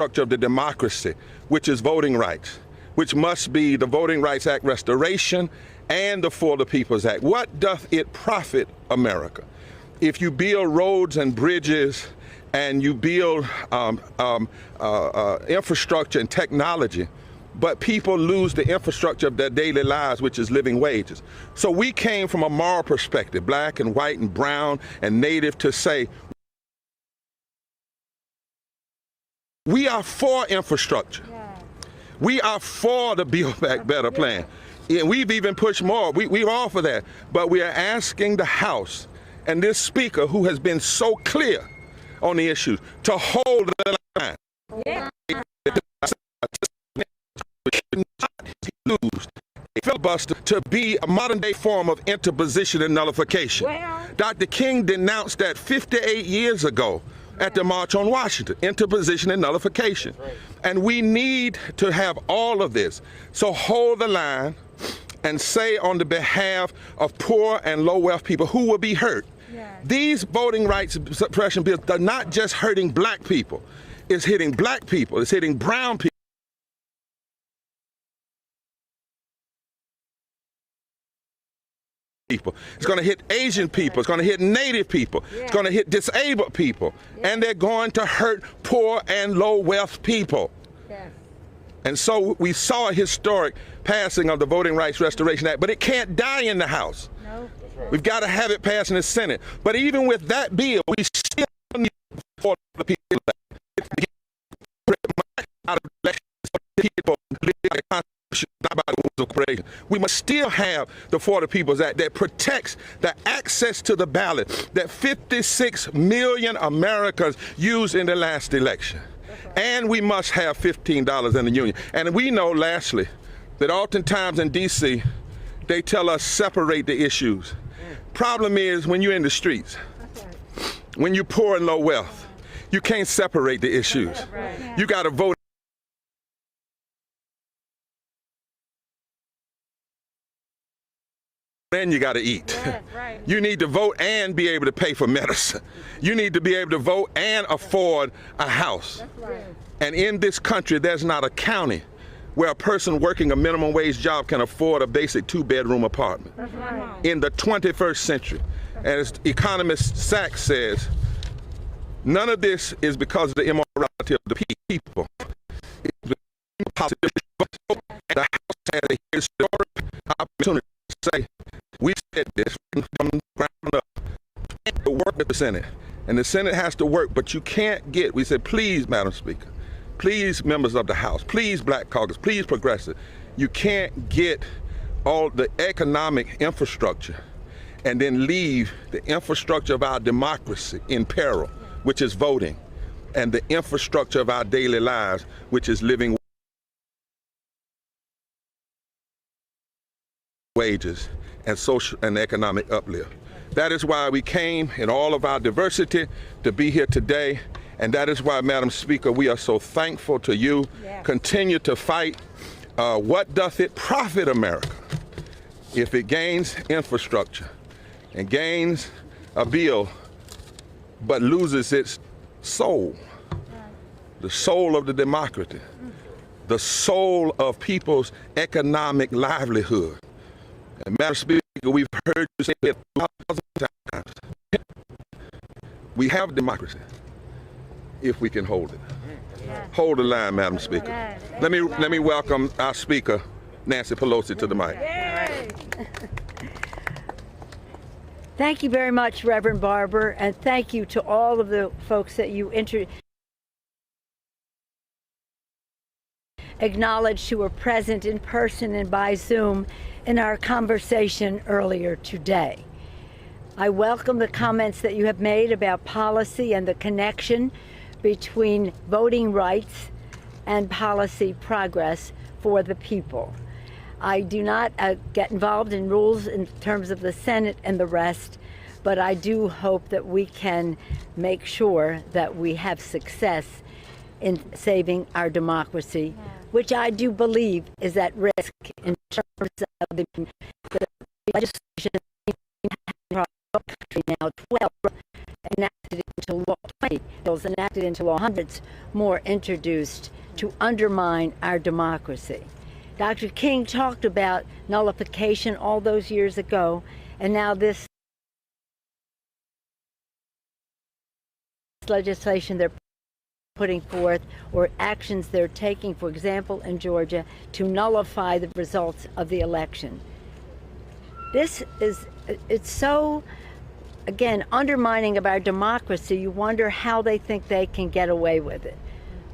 infrastructure of the democracy, which is voting rights, which must be the Voting Rights Act restoration and the For the People's Act. What doth it profit America if you build roads and bridges and you build infrastructure and technology, but people lose the infrastructure of their daily lives, which is living wages? So we came from a moral perspective, black and white and brown and native, to say we are for infrastructure. Yeah. We are for the Build Back Better plan. And we've even pushed more. We're all for that. But we are asking the House and this Speaker, who has been so clear on the issues, to hold the line. Yeah. Lose a filibuster to be a modern-day form of interposition and nullification. Well, Dr. King denounced that 58 years ago at the March on Washington, interposition and nullification. Right. And we need to have all of this. So hold the line and say on the behalf of poor and low-wealth people who will be hurt. Yeah. These voting rights suppression bills are not just hurting black people. It's hitting black people. It's hitting brown people. It's going to hit Asian people. It's going to hit Native people. Yeah. It's going to hit disabled people. Yeah. And they're going to hurt poor and low wealth people. Yeah. And so we saw a historic passing of the Voting Rights Restoration Act, but it can't die in the House. No. Right. We've got to have it passed in the Senate. But even with that bill, we still need for the people we must still have the For the People's Act that protects the access to the ballot that 56 million Americans used in the last election. And we must have $15 in the union. And we know, lastly, that oftentimes in D.C., they tell us separate the issues. Problem is, when you're in the streets, when you're poor and low wealth, you can't separate the issues. You got to vote. Then you got to eat. Yeah, right. You need to vote and be able to pay for medicine. You need to be able to vote and afford a house. That's right. And in this country, there's not a county where a person working a minimum wage job can afford a basic 2-bedroom apartment. That's right. In the 21st century. As economist Sachs says, none of this is because of the immorality of the people. It's because the House had a historic opportunity to say, we said this from the ground up, to work with the Senate. And the Senate has to work, but you can't get, we said, please, Madam Speaker, please, members of the House, please, Black Caucus, please, Progressive, you can't get all the economic infrastructure and then leave the infrastructure of our democracy in peril, which is voting, and the infrastructure of our daily lives, which is living wages and social and economic uplift. That is why we came in all of our diversity to be here today. And that is why, Madam Speaker, we are so thankful to you. Yeah. Continue to fight. What doth it profit America if it gains infrastructure and gains a bill, but loses its soul, the soul of the democracy, the soul of people's economic livelihood? And Madam Speaker, we've heard you say it 1,000 times. We have democracy if we can hold it. Yeah. Hold the line, Madam Speaker. Yeah. Let me welcome our Speaker, Nancy Pelosi, to the mic. Yay. Thank you very much, Reverend Barber, and thank you to all of the folks that you acknowledged who were present in person and by Zoom in our conversation earlier today. I welcome the comments that you have made about policy and the connection between voting rights and policy progress for the people. I do not get involved in rules in terms of the Senate and the rest, but I do hope that we can make sure that we have success in saving our democracy, which I do believe is at risk in terms of the legislation now 12 enacted into law 20 bills enacted into law, hundreds more introduced to undermine our democracy. Dr. King talked about nullification all those years ago, and now this legislation they're putting forth, or actions they're taking, for example, in Georgia, to nullify the results of the election. It's so, again, undermining of our democracy. You wonder how they think they can get away with it.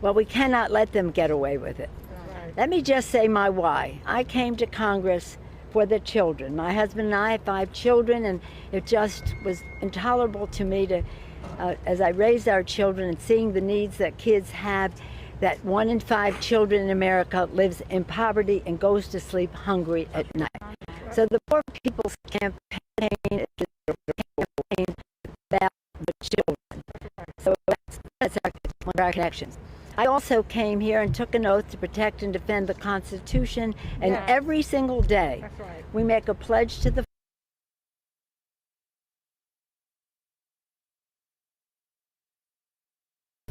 Well, we cannot let them get away with it. Right. Let me just say my why. I came to Congress for the children. My husband and I have 5 children, and it just was intolerable to me to, as I raised our children and seeing the needs that kids have, that 1 in 5 children in America lives in poverty and goes to sleep hungry at night. So the Poor People's Campaign is a campaign about the children. So that's one of our connections. I also came here and took an oath to protect and defend the Constitution, and every single day we make a pledge to the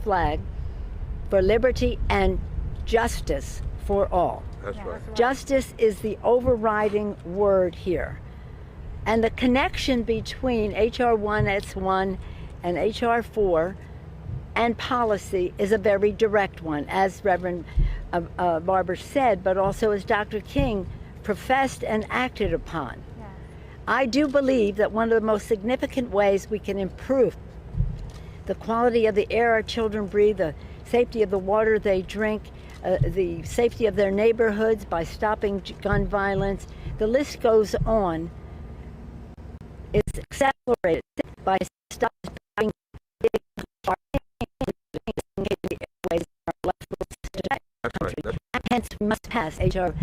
flag for liberty and justice for all. That's right. Justice is the overriding word here. And the connection between H.R. 1S1 and H.R. 4 and policy is a very direct one, as Reverend Barber said, but also as Dr. King professed and acted upon. Yeah. I do believe that one of the most significant ways we can improve the quality of the air our children breathe, the safety of the water they drink, the safety of their neighborhoods by stopping gun violence, the list goes on, is accelerated by stopping big car in the airways in our left country. Hence, we must pass H.R.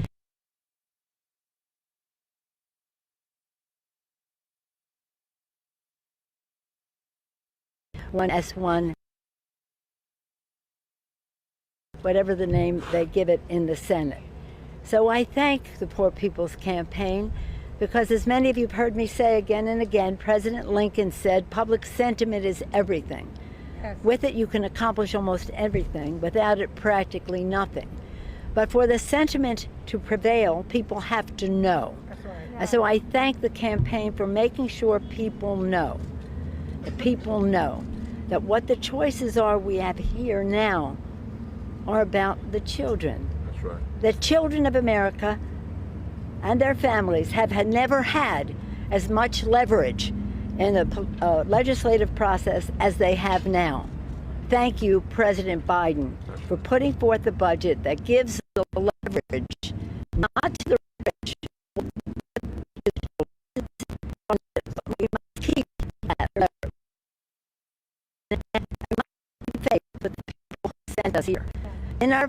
S1, whatever the name they give it in the Senate. So I thank the Poor People's Campaign, because as many of you have heard me say again and again, President Lincoln said, public sentiment is everything. Yes. With it you can accomplish almost everything, without it practically nothing. But for the sentiment to prevail, people have to know. That's right. Yeah. And so I thank the campaign for making sure people know, that what the choices are we have here now are about the children. That's right. The children of America and their families have never had as much leverage in the legislative process as they have now. Thank you, President Biden, for putting forth a budget that gives the leverage, not to the rich, but we must keep that leverage. With the people who sent us here. In our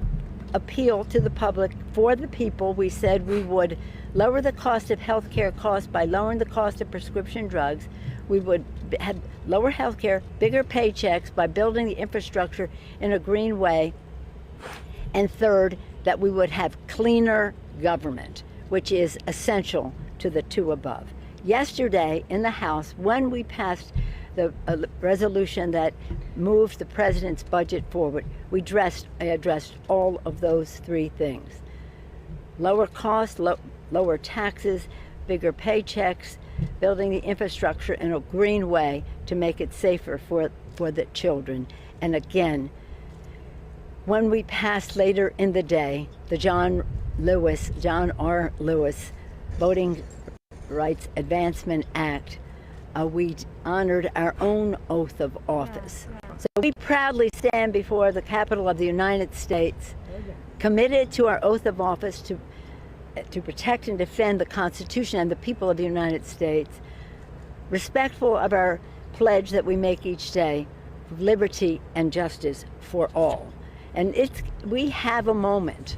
appeal to the public for the people, we said we would lower the cost of health care costs by lowering the cost of prescription drugs. We would have lower health care, bigger paychecks by building the infrastructure in a green way. And third, that we would have cleaner government, which is essential to the 2 above. Yesterday in the House, when we passed the resolution that moved the president's budget forward, I addressed all of those 3 things. Lower costs, lower taxes, bigger paychecks, building the infrastructure in a green way to make it safer for the children. And again, when we passed later in the day the John R. Lewis Voting Rights Advancement Act, we honored our own oath of office. So we proudly stand before the Capitol of the United States, committed to our oath of office to protect and defend the Constitution and the people of the United States, respectful of our pledge that we make each day of liberty and justice for all. And we have a moment,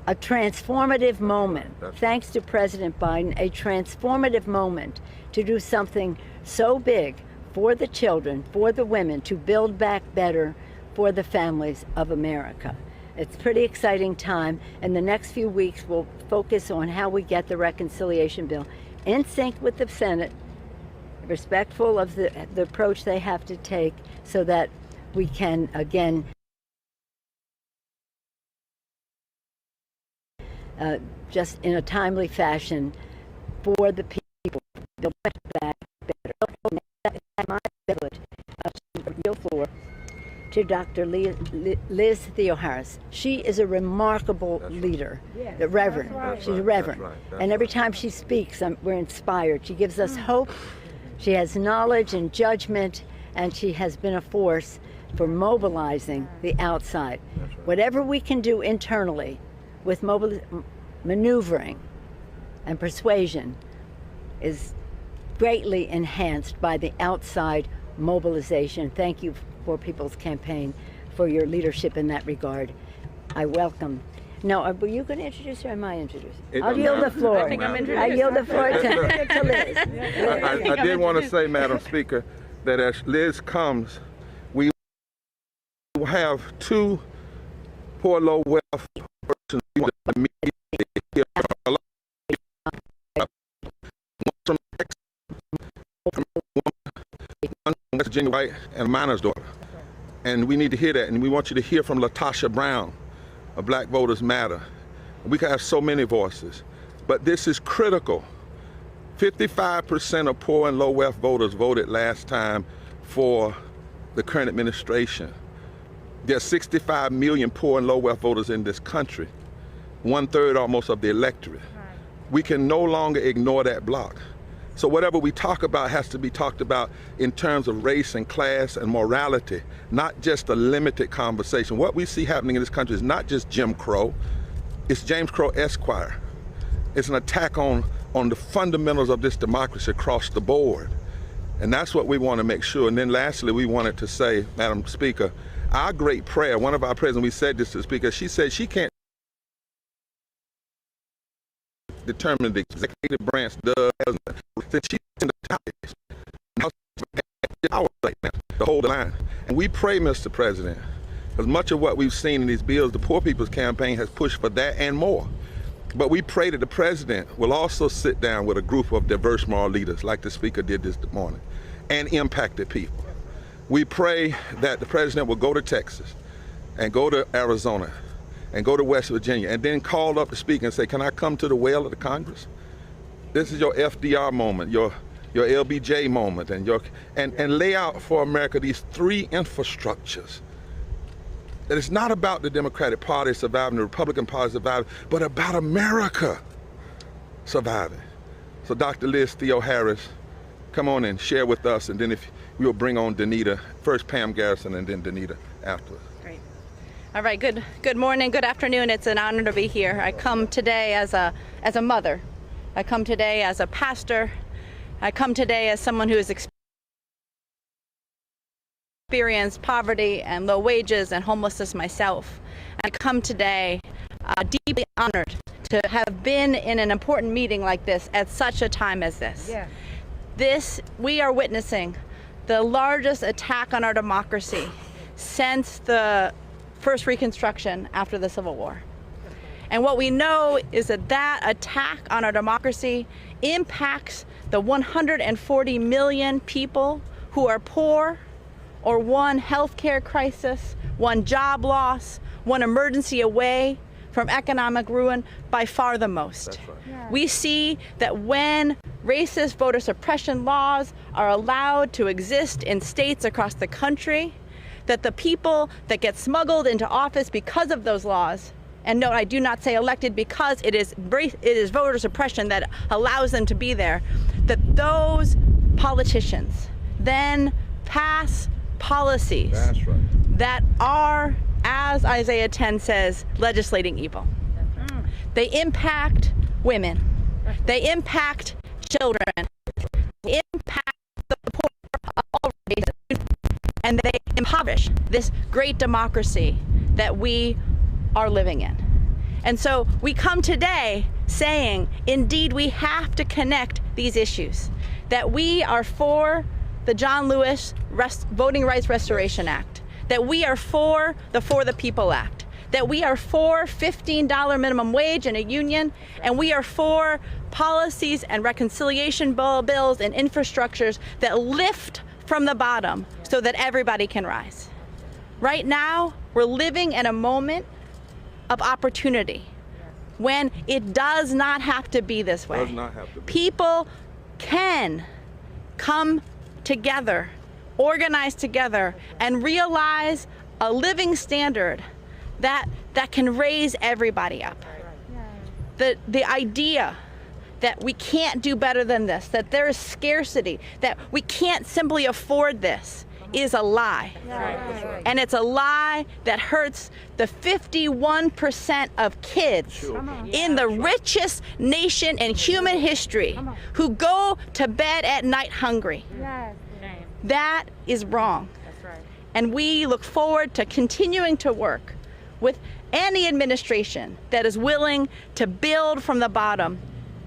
a transformative moment, thanks to President Biden, a transformative moment to do something so big for the children, for the women, to build back better for the families of America. It's a pretty exciting time, and the next few weeks we'll focus on how we get the reconciliation bill in sync with the Senate, respectful of the approach they have to take, so that we can, again, just in a timely fashion for the people, the back better. My privilege to yield floor to Dr. Liz Theoharis. She is a remarkable leader, the Reverend. She's a Reverend. And every time she speaks, we're inspired. She gives us hope. She has knowledge and judgment, and she has been a force for mobilizing the outside. Whatever we can do internally with maneuvering and persuasion is greatly enhanced by the outside mobilization. Thank you for People's Campaign for your leadership in that regard. I welcome. Now, were you going to introduce her or am I introducing? I'll yield the floor. I think I'm introducing. I yield the floor to Liz. I did want to say, Madam Speaker, that as Liz comes, we will have two poor, low wealth persons we want to meet. West Virginia White and a miner's daughter. And we need to hear that. And we want you to hear from Latasha Brown of Black Voters Matter. We can have so many voices, but this is critical. 55% of poor and low wealth voters voted last time for the current administration. There are 65 million poor and low wealth voters in this country, 1/3 almost of the electorate. We can no longer ignore that block. So whatever we talk about has to be talked about in terms of race and class and morality, not just a limited conversation. What we see happening in this country is not just Jim Crow, it's James Crow Esquire. It's an attack on the fundamentals of this democracy across the board. And that's what we want to make sure. And then lastly, we wanted to say, Madam Speaker, our great prayer, one of our prayers, and we said this to the Speaker, she said she can't determine the executive branch does, since she's in the topics. Now, to hold the line. And we pray, Mr. President, because much of what we've seen in these bills, the Poor People's Campaign has pushed for that and more. But we pray that the President will also sit down with a group of diverse moral leaders, like the Speaker did this morning, and impacted people. We pray that the President will go to Texas and go to Arizona and go to West Virginia and then call up the Speaker and say, can I come to the well of the Congress? This is your FDR moment, your LBJ moment, and lay out for America these three infrastructures. That it's not about the Democratic Party surviving, the Republican Party surviving, but about America surviving. So Dr. Liz Theoharis, come on and share with us, and then if we will bring on Danita, first Pam Garrison and then Danita afterwards. Great. All right, good morning, good afternoon. It's an honor to be here. I come today as a mother. I come today as a pastor. I come today as someone who has experienced poverty and low wages and homelessness myself. I come today deeply honored to have been in an important meeting like this at such a time as this. Yeah. We are witnessing the largest attack on our democracy since the first Reconstruction after the Civil War. And what we know is that attack on our democracy impacts the 140 million people who are poor, or one healthcare crisis, one job loss, one emergency away from economic ruin, by far the most. That's right. Yeah. We see that when racist voter suppression laws are allowed to exist in states across the country, that the people that get smuggled into office because of those laws, and no, I do not say elected because it is voter suppression that allows them to be there, that those politicians then pass policies That's right. that are, as Isaiah 10 says, legislating evil. They impact women. They impact children. They impact the poor of all races. And they impoverish this great democracy that we are living in. And so we come today saying, indeed, we have to connect these issues, that we are for the John Lewis Voting Rights Restoration Act, that we are for the People Act, that we are for $15 minimum wage in a union, and we are for policies and reconciliation bills and infrastructures that lift from the bottom so that everybody can rise. Right now, we're living in a moment of opportunity when it does not have to be this way. Does not have to be. People can come together, organize together, and realize a living standard that can raise everybody up. The idea that we can't do better than this, that there is scarcity, that we can't simply afford this, is a lie. And it's a lie that hurts the 51% of kids in the richest nation in human history who go to bed at night hungry. That is wrong. And we look forward to continuing to work with any administration that is willing to build from the bottom,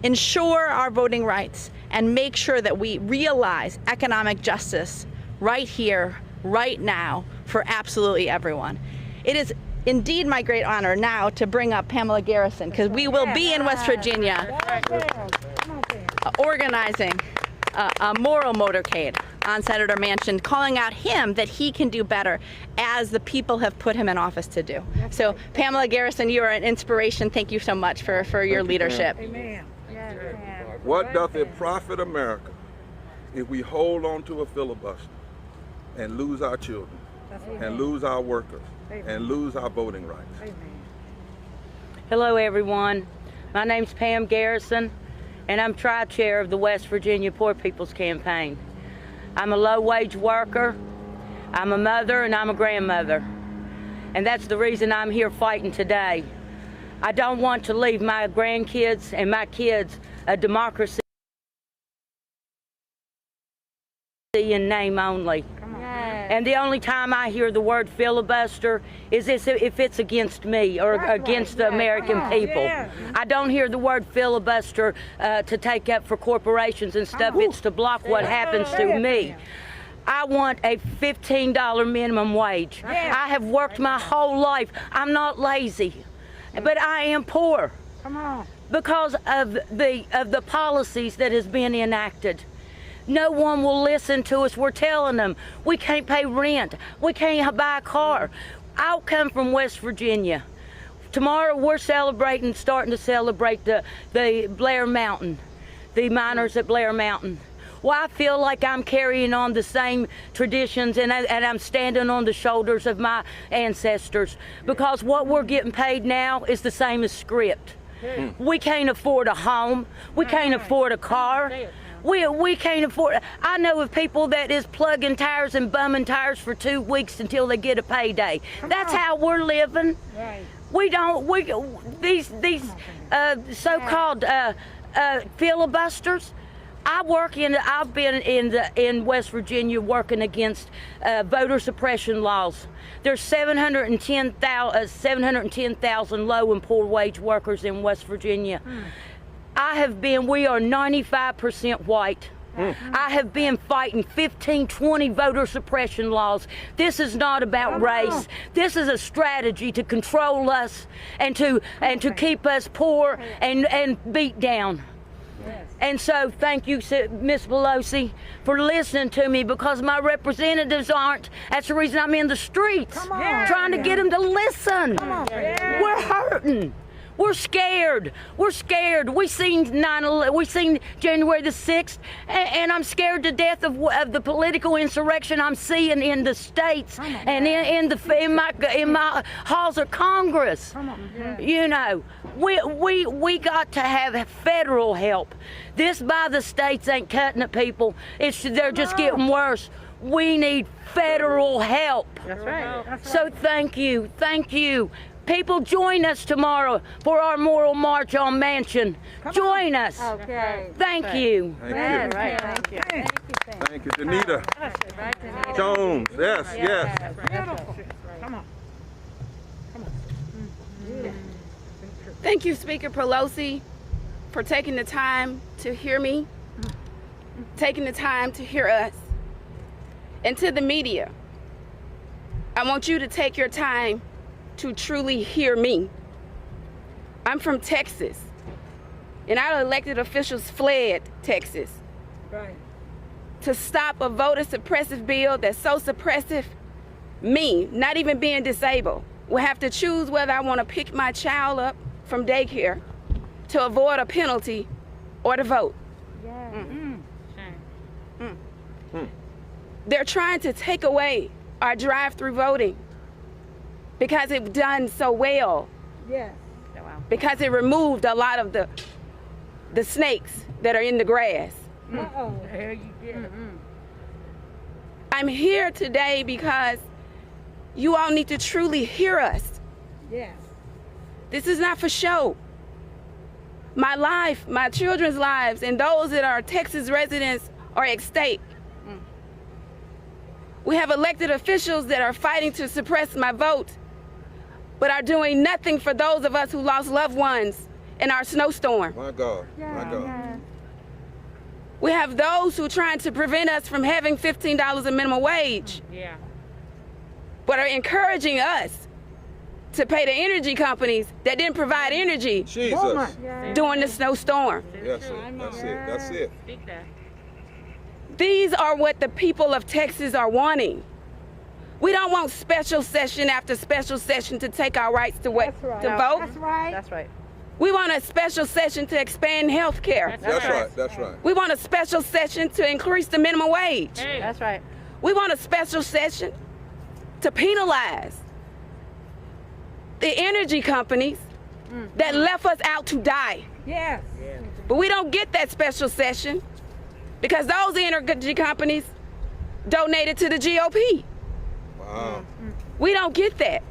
ensure our voting rights, and make sure that we realize economic justice right here, right now, for absolutely everyone. It is indeed my great honor now to bring up Pamela Garrison, because we will be in West Virginia organizing a moral motorcade on Senator Manchin, calling out him that he can do better, as the people have put him in office to do. So Pamela Garrison, you are an inspiration. Thank you so much for your leadership. Amen. What doth it profit America if we hold on to a filibuster and lose our children, and lose our workers, and lose our voting rights? Hello everyone, my name's Pam Garrison, and I'm Tri-Chair of the West Virginia Poor People's Campaign. I'm a low-wage worker, I'm a mother, and I'm a grandmother. And that's the reason I'm here fighting today. I don't want to leave my grandkids and my kids a democracy in name only. And the only time I hear the word filibuster is if it's against me or against the American people. I don't hear the word filibuster to take up for corporations and stuff. It's to block what happens to me. I want a $15 minimum wage. I have worked my whole life. I'm not lazy, but I am poor because of the policies that has been enacted. No one will listen to us. We're telling them we can't pay rent, we can't buy a car. I'll come from West Virginia. Tomorrow we're starting to celebrate the Blair Mountain, the miners at Blair Mountain. Well, I feel like I'm carrying on the same traditions and I'm standing on the shoulders of my ancestors, because what we're getting paid now is the same as script. We can't afford a home, we can't afford a car. We can't afford it. I know of people that is plugging tires and bumming tires for 2 weeks until they get a payday. That's how we're living. We don't, these so-called filibusters. I've been in West Virginia working against voter suppression laws. There's 710,000 low and poor wage workers in West Virginia. We are 95% white. I have been fighting 15, 20 voter suppression laws. This is not about race. This is a strategy to control us and to keep us poor and beat down. And so thank you, Ms. Pelosi, for listening to me, because my representatives aren't. That's the reason I'm in the streets, trying to get them to listen. We're hurting. We're scared. We're scared. We seen 9/11. We seen January the 6th, and I'm scared to death of the political insurrection I'm seeing in the states and in my halls of Congress. You know, we got to have federal help. This by the states ain't cutting it, people. They're just getting worse. We need federal help. That's right. So thank you. Thank you. People, join us tomorrow for our moral march on Manchin. Join us. Okay. Thank you. Thank you. Thank you. Thank you, Danita. Jones, yes. Beautiful. Come on. Thank you, Speaker Pelosi, for taking the time to hear me, taking the time to hear us. And to the media, I want you to take your time to truly hear me. I'm from Texas, and our elected officials fled Texas to stop a voter suppressive bill that's so suppressive me, not even being disabled, will have to choose whether I want to pick my child up from daycare to avoid a penalty or to vote. They're trying to take away our drive-through voting because it's done so well. Yes. Because it removed a lot of the snakes that are in the grass. Uh-oh. There you did. I'm here today because you all need to truly hear us. Yes. This is not for show. My life, my children's lives, and those that are Texas residents are at stake. We have elected officials that are fighting to suppress my vote, but are doing nothing for those of us who lost loved ones in our snowstorm. My God, my God. We have those who are trying to prevent us from having $15 a minimum wage, but are encouraging us to pay the energy companies that didn't provide energy Jesus. during the snowstorm. That's it. That's it. That's it. These are what the people of Texas are wanting. We don't want special session after special session to take our rights to vote. That's right. That's right. We want a special session to expand health care. That's right. That's right. We want a special session to increase the minimum wage. That's right. We want a special session to penalize the energy companies that left us out to die. Yes. But we don't get that special session because those energy companies donated to the GOP. Wow. We don't get that.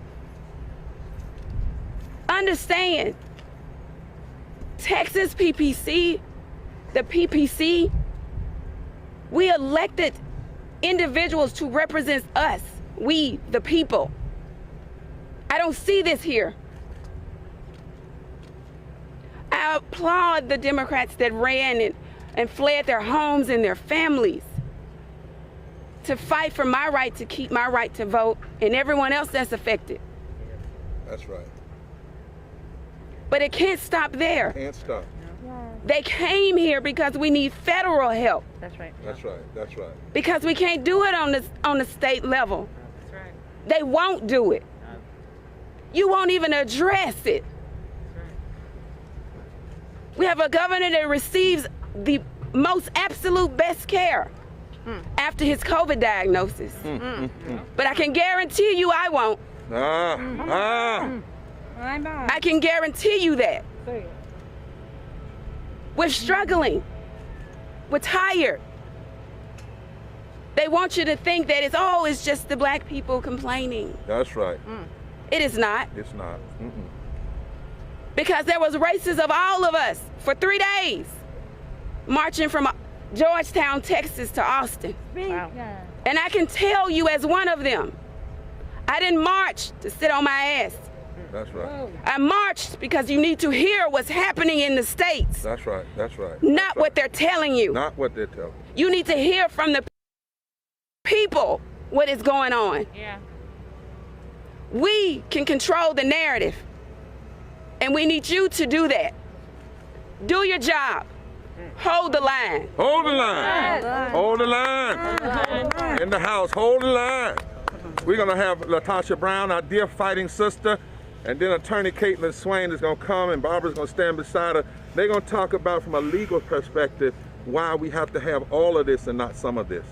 Understand, Texas PPC, the PPC, we elected individuals to represent us, we, the people. I don't see this here. I applaud the Democrats that ran and fled their homes and their families to fight for my right to keep my right to vote and everyone else that's affected. That's right. But it can't stop there. Can't stop. They came here because we need federal help. That's right. That's right. That's right. Because we can't do it on the state level. That's right. They won't do it. You won't even address it. We have a governor that receives the most absolute best care after his COVID diagnosis. But I can guarantee you I won't. I can guarantee you that. We're struggling. We're tired. They want you to think that it's just the black people complaining. That's right. It is not. It's not. Because there was races of all of us for 3 days marching from Georgetown, Texas to Austin. Wow. And I can tell you as one of them, I didn't march to sit on my ass. That's right. I marched because you need to hear what's happening in the states. That's right. That's right. Not what they're telling you. Not what they're telling you. You need to hear from the people what is going on. Yeah. We can control the narrative, and we need you to do that. Do your job. Hold the line. Hold the line. Hold the line. In the house, hold the line. We're going to have LaTosha Brown, our dear fighting sister, and then Attorney Caitlin Swain is going to come, and Barbara's going to stand beside her. They're going to talk about, from a legal perspective, why we have to have all of this and not some of this.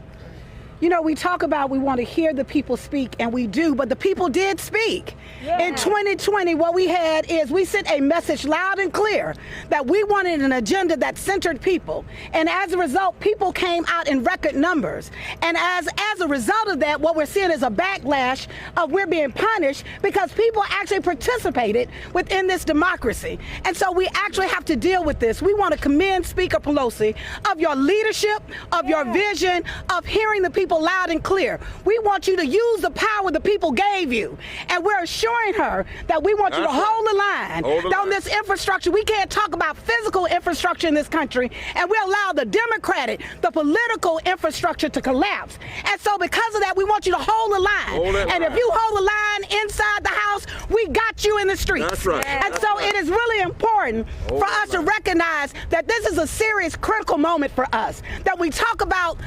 You know, we talk about we want to hear the people speak, and we do, but the people did speak. In 2020, what we had is we sent a message loud and clear that we wanted an agenda that centered people. And as a result, people came out in record numbers. And as a result of that, what we're seeing is a backlash of we're being punished because people actually participated within this democracy. And so we actually have to deal with this. We want to commend Speaker Pelosi of your leadership, of your vision, of hearing the people loud and clear. We want you to use the power the people gave you. And we're assuring her that we want you to hold the line on this infrastructure. We can't talk about physical infrastructure in this country, and we allow the democratic, the political infrastructure to collapse. And so because of that, we want you to hold the line. And if you hold the line inside the house, we got you in the streets. That's right. And so it is really important for us to recognize that this is a serious, critical moment for us. That we talk about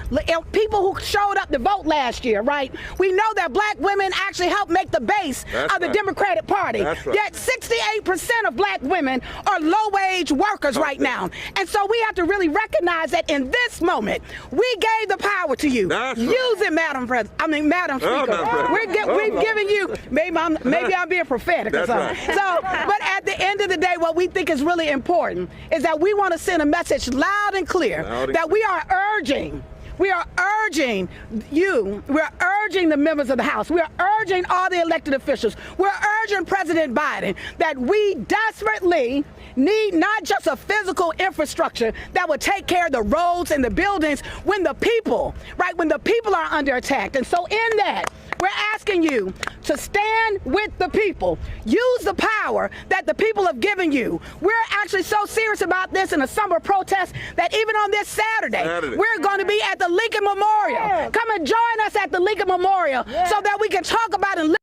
people who show showed up to vote last year, right? We know that black women actually helped make the base of the Democratic Party. Yet 68% of black women are low-wage workers right now. And so we have to really recognize that in this moment, we gave the power to you. Use it, Madam Speaker. We've given you, maybe I'm being prophetic or something. So, but at the end of the day, what we think is really important is that we want to send a message loud and clear that we are urging you, we're urging the members of the House, we're urging all the elected officials, we're urging President Biden that we desperately need not just a physical infrastructure that would take care of the roads and the buildings when the people, right, when the people are under attack. And so in that, we're asking you to stand with the people. Use the power that the people have given you. We're actually so serious about this in a summer protest that even on this Saturday. We're going to be at the Lincoln Memorial. Come and join us at the Lincoln Memorial so that we can talk about and lift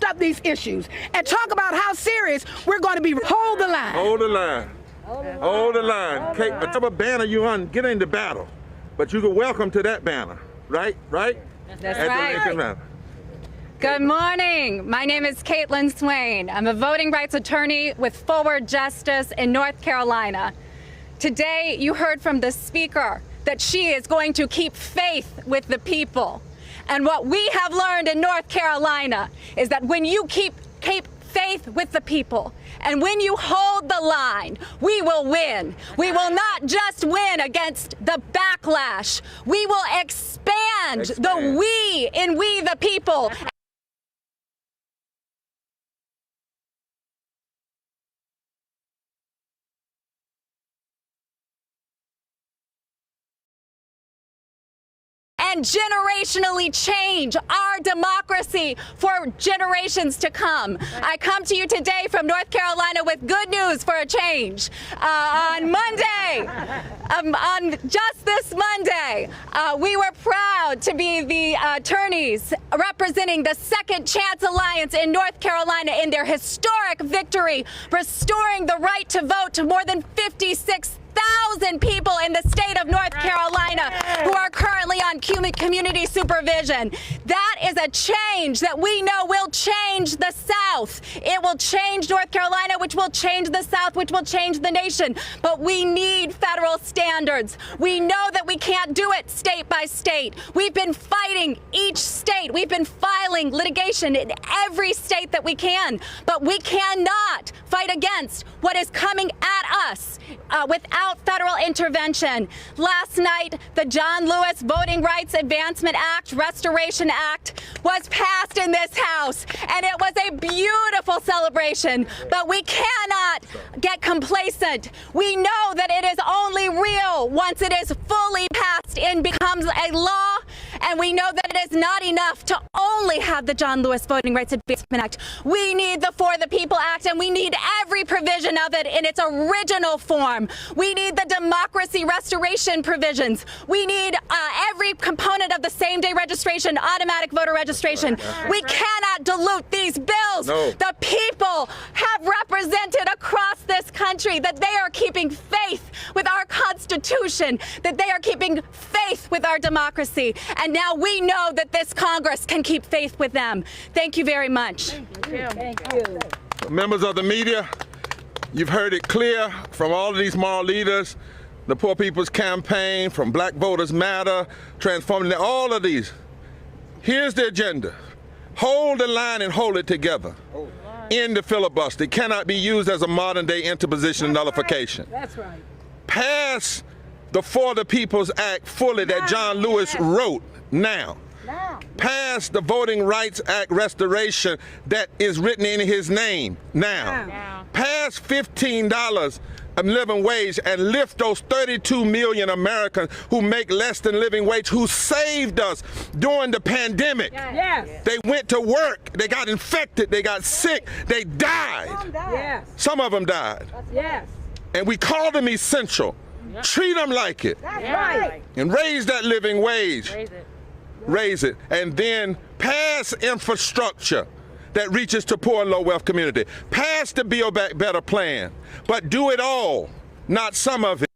up these issues and talk about how serious we're going to be. Hold the line. Hold the line. Hold the line. Kate, whatever banner you on, get into battle. But you go welcome to that banner, right? Right? That's right. Good morning. My name is Caitlin Swain. I'm a voting rights attorney with Forward Justice in North Carolina. Today, you heard from the Speaker that she is going to keep faith with the people. And what we have learned in North Carolina is that when you keep faith with the people and when you hold the line, we will win. We will not just win against the backlash. We will expand the we in we the people. And generationally change our democracy for generations to come. I come to you today from North Carolina with good news for a change. On Monday, on just this Monday, we were proud to be the attorneys representing the Second Chance Alliance in North Carolina in their historic victory, restoring the right to vote to more than 56,000 people in the state of North Carolina who are currently on community supervision. That is a change that we know will change the South. It will change North Carolina, which will change the South, which will change the nation. But we need federal standards. We know that we can't do it state by state. We've been fighting each state. We've been filing litigation in every state that we can. But we cannot fight against what is coming at us without federal intervention. Last night, the John Lewis Voting Rights Advancement Act, Restoration Act, was passed in this House, and it was a beautiful celebration. But we cannot get complacent. We know that it is only real once it is fully passed and becomes a law, and we know that it is not enough to only have the John Lewis Voting Rights Advancement Act. We need the For the People Act, and we need every provision of it in its original form. We need the democracy restoration provisions. We need every component of the same-day registration, automatic voter registration. We cannot dilute these bills. The people have represented across this country that they are keeping faith with our Constitution, that they are keeping faith with our democracy. And now we know that this Congress can keep faith with them. Thank you very much. Thank you. Members of the media, you've heard it clear from all of these moral leaders, the Poor People's Campaign, from Black Voters Matter, Transforming, all of these. Here's the agenda. Hold the line and hold it together. End the filibuster. It cannot be used as a modern-day interposition and nullification. That's right. Pass the For the People's Act fully that John Lewis wrote now. Pass the Voting Rights Act restoration that is written in his name now. Pass $15 of living wage and lift those 32 million Americans who make less than living wage, who saved us during the pandemic. They went to work, they got infected, they got sick, they died. Some of them died. And we called them essential. Treat them like it. That's right. And raise that living wage. Raise it. And then pass infrastructure that reaches to poor and low wealth community. Pass the Build Back Better plan. But do it all, not some of it.